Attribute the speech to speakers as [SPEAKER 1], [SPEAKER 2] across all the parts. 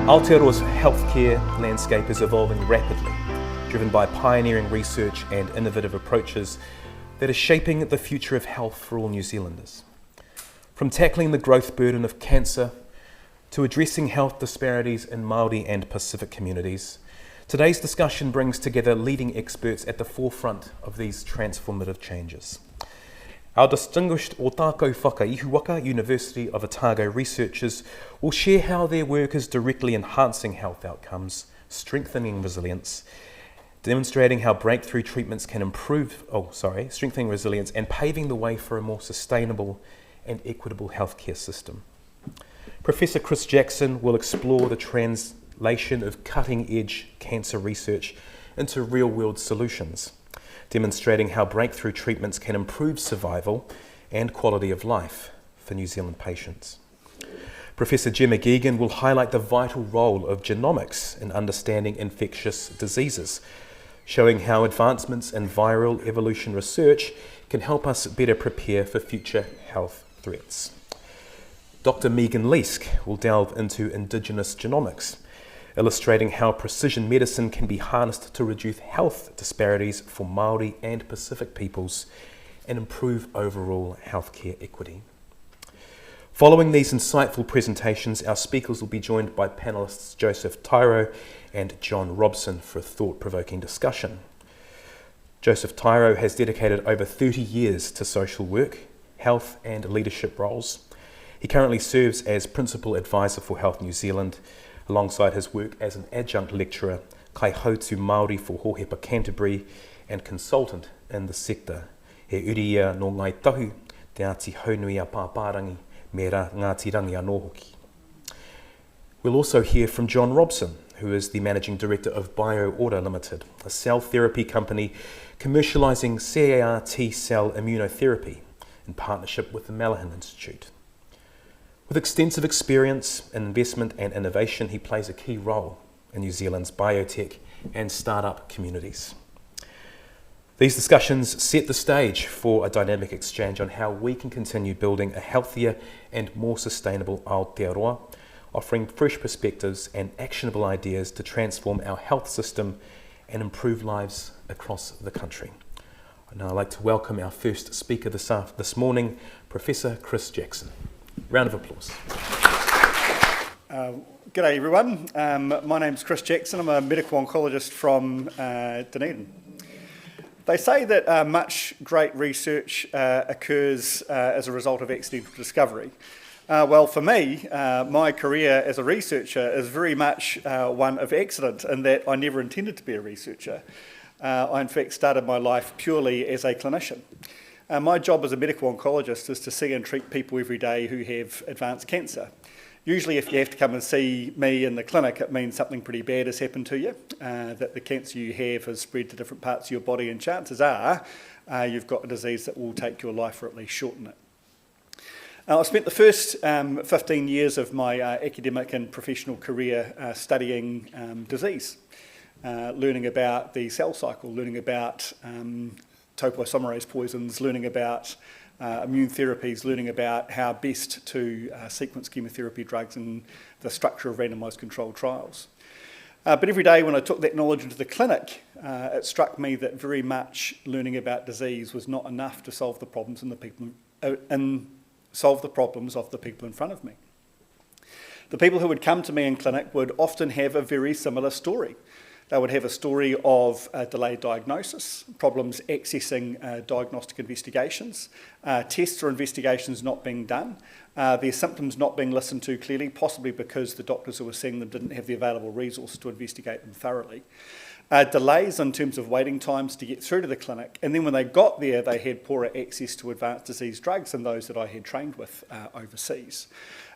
[SPEAKER 1] Aotearoa's healthcare landscape is evolving rapidly, driven by pioneering research and innovative approaches that are shaping the future of health for all New Zealanders. From tackling the growth burden of cancer to addressing health disparities in Māori and Pacific communities, today's discussion brings together leading experts at the forefront of these transformative changes. Our distinguished Otago Whakaihuwaka University of Otago researchers will share how their work is directly enhancing health outcomes, strengthening resilience, demonstrating how breakthrough treatments can strengthening resilience and paving the way for a more sustainable and equitable healthcare system. Professor Chris Jackson will explore the translation of cutting-edge cancer research into real-world solutions, demonstrating how breakthrough treatments can improve survival and quality of life for New Zealand patients. Professor Gemma Geoghegan will highlight the vital role of genomics in understanding infectious diseases, showing how advancements in viral evolution research can help us better prepare for future health threats. Dr. Megan Leask will delve into Indigenous genomics, illustrating how precision medicine can be harnessed to reduce health disparities for Māori and Pacific peoples and improve overall healthcare equity. Following these insightful presentations, our speakers will be joined by panellists Joseph Tyro and John Robson for a thought-provoking discussion. Joseph Tyro has dedicated over 30 years to social work, health and leadership roles. He currently serves as Principal Advisor for Health New Zealand, alongside his work as an adjunct lecturer, kai hautu Māori for Hohepa Canterbury, and consultant in the sector. He uriia no ngai tahu, te ati haunui a pāpārangi, me ra Ngāti Rangi anō hoki. We'll also hear from John Robson, who is the Managing Director of BioOrder Limited, a cell therapy company commercialising CAR T-cell immunotherapy in partnership with the Malahide Institute. With extensive experience in investment and innovation, he plays a key role in New Zealand's biotech and startup communities. These discussions set the stage for a dynamic exchange on how we can continue building a healthier and more sustainable Aotearoa, offering fresh perspectives and actionable ideas to transform our health system and improve lives across the country. Now I'd like to welcome our first speaker this morning, Professor Chris Jackson. Round of applause.
[SPEAKER 2] G'day everyone, my name's Chris Jackson. I'm a medical oncologist from Dunedin. They say that much great research occurs as a result of accidental discovery. Well, for me, my career as a researcher is very much one of accident in that I never intended to be a researcher. I in fact started my life purely as a clinician. My job as a medical oncologist is to see and treat people every day who have advanced cancer. Usually if you have to come and see me in the clinic, it means something pretty bad has happened to you, that the cancer you have has spread to different parts of your body, and chances are you've got a disease that will take your life or at least shorten it. I spent the first 15 years of my academic and professional career studying disease, learning about the cell cycle, learning about topoisomerase poisons, learning about immune therapies, learning about how best to sequence chemotherapy drugs and the structure of randomised controlled trials. But every day when I took that knowledge into the clinic, it struck me that very much learning about disease was not enough to solve the problems of the people in front of me. The people who would come to me in clinic would often have a very similar story. They would have a story of delayed diagnosis, problems accessing diagnostic investigations, tests or investigations not being done, their symptoms not being listened to clearly, possibly because the doctors who were seeing them didn't have the available resource to investigate them thoroughly. Delays in terms of waiting times to get through to the clinic, and then when they got there, they had poorer access to advanced disease drugs than those that I had trained with overseas.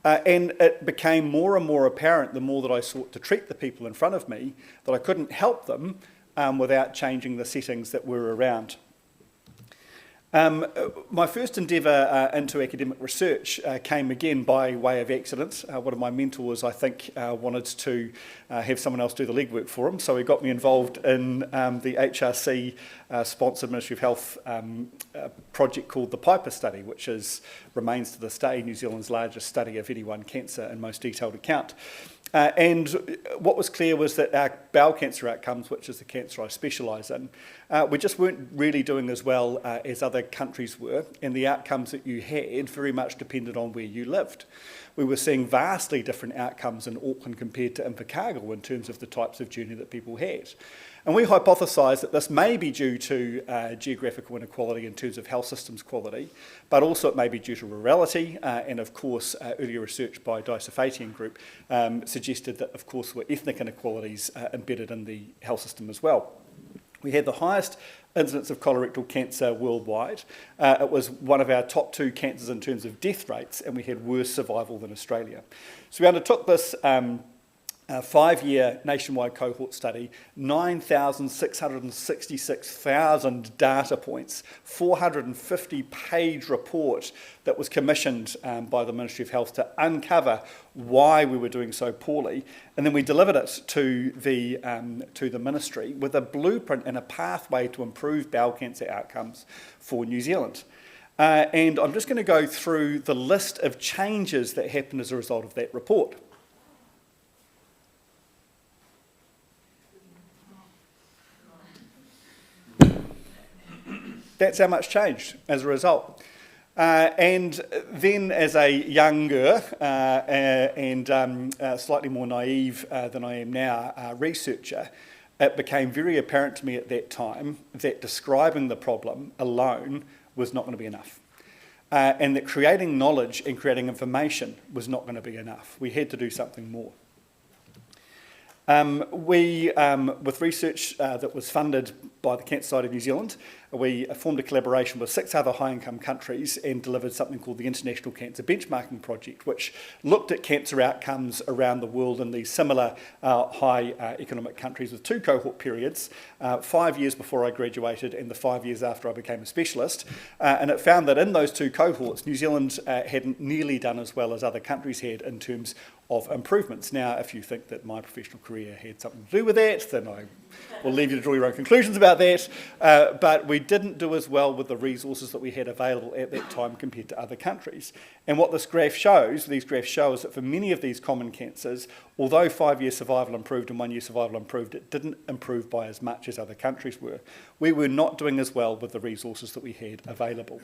[SPEAKER 2] And it became more and more apparent the more that I sought to treat the people in front of me that I couldn't help them without changing the settings that were around. My first endeavour into academic research came again by way of accident. One of my mentors, I think, wanted to have someone else do the legwork for him, so he got me involved in the HRC sponsored Ministry of Health project called the Piper Study, which remains to this day New Zealand's largest study of any one cancer and most detailed account. And what was clear was that our bowel cancer outcomes, which is the cancer I specialise in, we just weren't really doing as well as other countries were, and the outcomes that you had very much depended on where you lived. We were seeing vastly different outcomes in Auckland compared to Invercargill in terms of the types of journey that people had. And we hypothesised that this may be due to geographical inequality in terms of health systems quality, but also it may be due to rurality, and of course earlier research by Dysophaitian group suggested that of course there were ethnic inequalities embedded in the health system as well. We had the highest incidence of colorectal cancer worldwide. It was one of our top 2 cancers in terms of death rates, and we had worse survival than Australia. So we undertook this 5-year nationwide cohort study, 9,666,000 data points, 450-page report that was commissioned by the Ministry of Health to uncover why we were doing so poorly, and then we delivered it to the Ministry with a blueprint and a pathway to improve bowel cancer outcomes for New Zealand. And I'm just going to go through the list of changes that happened as a result of that report. That's how much changed as a result. And then as a younger and slightly more naive than I am now researcher, it became very apparent to me at that time that describing the problem alone was not going to be enough. And that creating knowledge and creating information was not going to be enough. We had to do something more. With research that was funded by the Cancer Society of New Zealand, we formed a collaboration with 6 other high-income countries and delivered something called the International Cancer Benchmarking Project, which looked at cancer outcomes around the world in these similar high economic countries with 2 cohort periods, 5 years before I graduated and the 5 years after I became a specialist. And it found that in those 2 cohorts, New Zealand hadn't nearly done as well as other countries had in terms of improvements. Now, if you think that my professional career had something to do with that, then I will leave you to draw your own conclusions about that. But we didn't do as well with the resources that we had available at that time compared to other countries. And what these graphs show is that for many of these common cancers, although 5-year survival improved and 1-year survival improved, it didn't improve by as much as other countries were. We were not doing as well with the resources that we had available.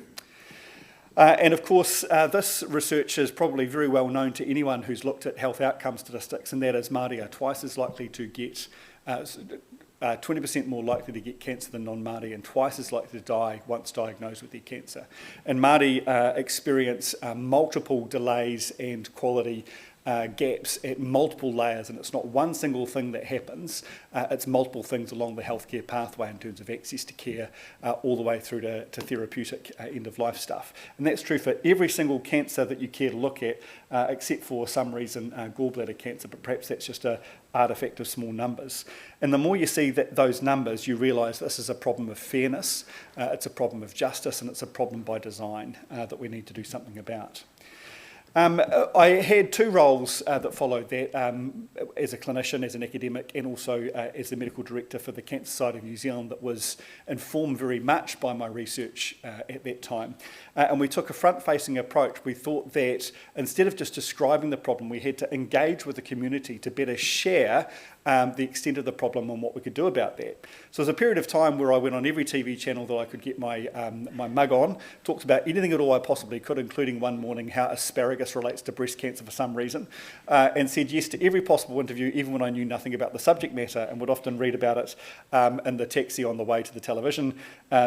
[SPEAKER 2] And of course, this research is probably very well known to anyone who's looked at health outcome statistics, and that is Māori are twice as likely to get 20% more likely to get cancer than non-Māori, and twice as likely to die once diagnosed with their cancer. And Māori experience multiple delays and quality gaps at multiple layers, and it's not one single thing that happens, it's multiple things along the healthcare pathway in terms of access to care all the way through to therapeutic end-of-life stuff. And that's true for every single cancer that you care to look at, except for some reason gallbladder cancer, but perhaps that's just an artefact of small numbers. And the more you see those numbers, you realise this is a problem of fairness, it's a problem of justice, and it's a problem by design that we need to do something about. I had 2 roles that followed that, as a clinician, as an academic, and also as the medical director for the Cancer Society of New Zealand, that was informed very much by my research at that time. And we took a front-facing approach. We thought that instead of just describing the problem, we had to engage with the community to better share the extent of the problem and what we could do about that. So there's a period of time where I went on every TV channel that I could get my mug on, talked about anything at all I possibly could, including one morning how asparagus relates to breast cancer for some reason, and said yes to every possible interview, even when I knew nothing about the subject matter, and would often read about it in the taxi on the way to the television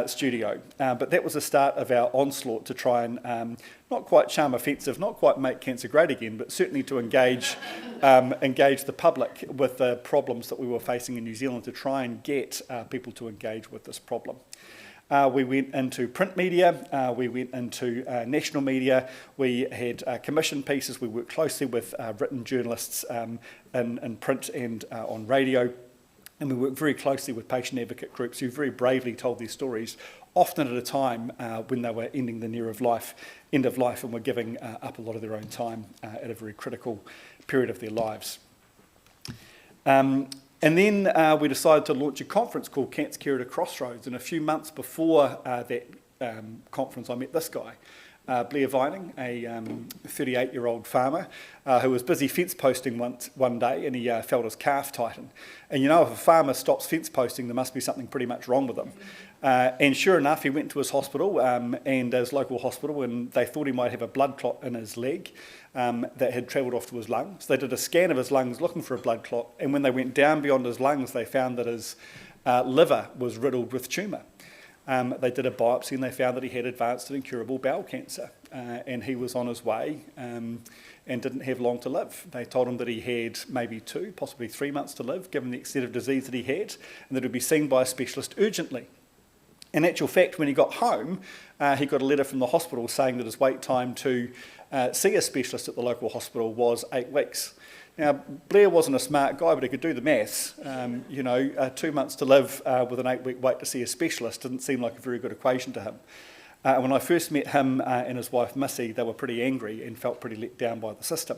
[SPEAKER 2] studio. But that was the start of our onslaught to try and not quite charm offensive, not quite make cancer great again, but certainly to engage the public with the problems that we were facing in New Zealand, to try and get people to engage with this problem. We went into print media, we went into national media, we had commission pieces, we worked closely with written journalists in print and on radio. And we worked very closely with patient advocate groups who very bravely told their stories often at a time when they were ending the end of life and were giving up a lot of their own time at a very critical period of their lives. And then we decided to launch a conference called Cancer Care at a Crossroads, and a few months before that conference I met this guy, Blair Vining, a 38-year-old farmer who was busy fence posting one day, and he felt his calf tighten. And you know, if a farmer stops fence posting, there must be something pretty much wrong with him. And sure enough, he went to his hospital, and his local hospital, and they thought he might have a blood clot in his leg that had travelled off to his lungs. They did a scan of his lungs looking for a blood clot, and when they went down beyond his lungs, they found that his liver was riddled with tumour. They did a biopsy and they found that he had advanced and incurable bowel cancer, and he was on his way and didn't have long to live. They told him that he had maybe 2, possibly 3 months to live, given the extent of disease that he had, and that he would be seen by a specialist urgently. In actual fact, when he got home, he got a letter from the hospital saying that his wait time to see a specialist at the local hospital was 8 weeks. Now, Blair wasn't a smart guy, but he could do the maths. 2 months to live with an 8-week wait to see a specialist didn't seem like a very good equation to him. When I first met him and his wife Missy, they were pretty angry and felt pretty let down by the system.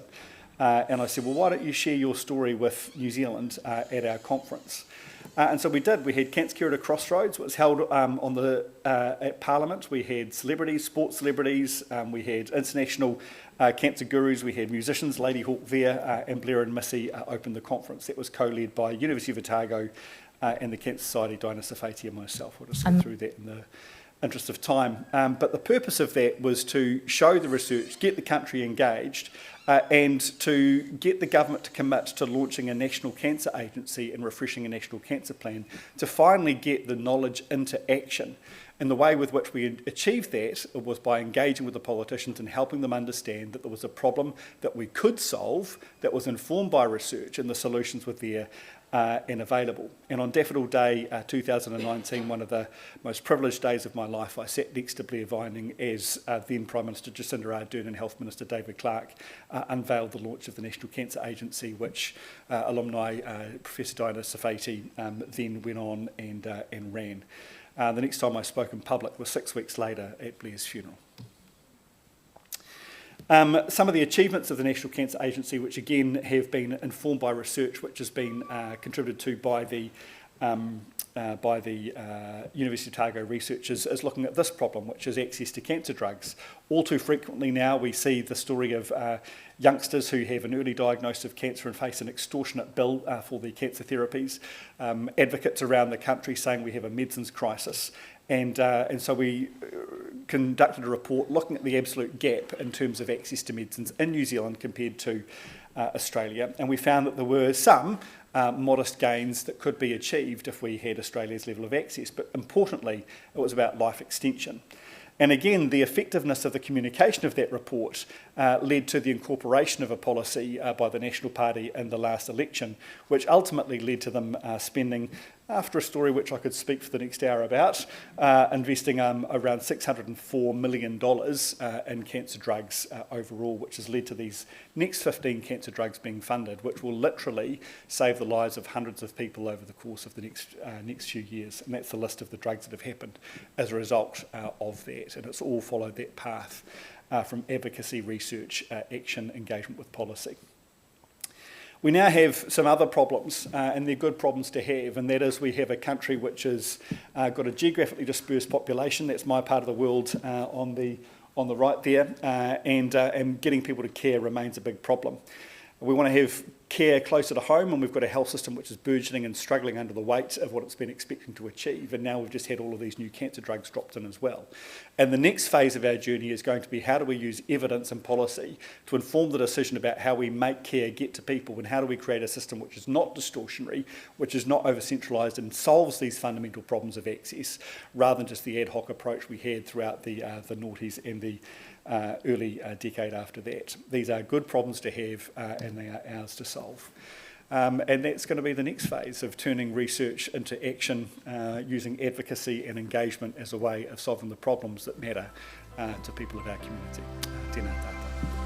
[SPEAKER 2] And I said, well, why don't you share your story with New Zealand at our conference? And so we did. We had Cancer Care at a Crossroads. It was held at Parliament. We had celebrities, sports celebrities. We had international cancer gurus. We had musicians, Lady Hawk there, and Blair and Missy opened the conference. That was co-led by University of Otago and the Cancer Society, Dinah Safety and myself. We'll just go through that in the interest of time. But the purpose of that was to show the research, get the country engaged, and to get the government to commit to launching a national cancer agency and refreshing a national cancer plan to finally get the knowledge into action. And the way with which we achieved that was by engaging with the politicians and helping them understand that there was a problem that we could solve that was informed by research, and the solutions were there and available. And on Daffodil Day 2019, one of the most privileged days of my life, I sat next to Blair Vining as then Prime Minister Jacinda Ardern and Health Minister David Clark unveiled the launch of the National Cancer Agency, which alumni Professor Dinah Safety then went on and ran. The next time I spoke in public was 6 weeks later at Blair's funeral. Some of the achievements of the National Cancer Agency, which again have been informed by research which has been contributed to by the University of Otago researchers, is looking at this problem, which is access to cancer drugs. All too frequently now we see the story of youngsters who have an early diagnosis of cancer and face an extortionate bill for their cancer therapies. Advocates around the country saying we have a medicines crisis. And so we conducted a report looking at the absolute gap in terms of access to medicines in New Zealand compared to Australia. And we found that there were some modest gains that could be achieved if we had Australia's level of access. But importantly, it was about life extension. And again, the effectiveness of the communication of that report led to the incorporation of a policy by the National Party in the last election, which ultimately led to them spending, after a story which I could speak for the next hour about, investing around $604 million in cancer drugs overall, which has led to these next 15 cancer drugs being funded, which will literally save the lives of hundreds of people over the course of the next few years. And that's the list of the drugs that have happened as a result of that. And it's all followed that path from advocacy, research, action, engagement with policy. We now have some other problems, and they're good problems to have, and that is we have a country which has got a geographically dispersed population. That's my part of the world on the right there, and getting people to care remains a big problem. We want to have care closer to home, and we've got a health system which is burgeoning and struggling under the weight of what it's been expecting to achieve, and now we've just had all of these new cancer drugs dropped in as well. And the next phase of our journey is going to be how do we use evidence and policy to inform the decision about how we make care get to people, and how do we create a system which is not distortionary, which is not over-centralised and solves these fundamental problems of access, rather than just the ad hoc approach we had throughout the noughties and the early decade after that. These are good problems to have and they are ours to solve. And that's going to be the next phase of turning research into action, using advocacy and engagement as a way of solving the problems that matter to people of our community. Tēnā tātou.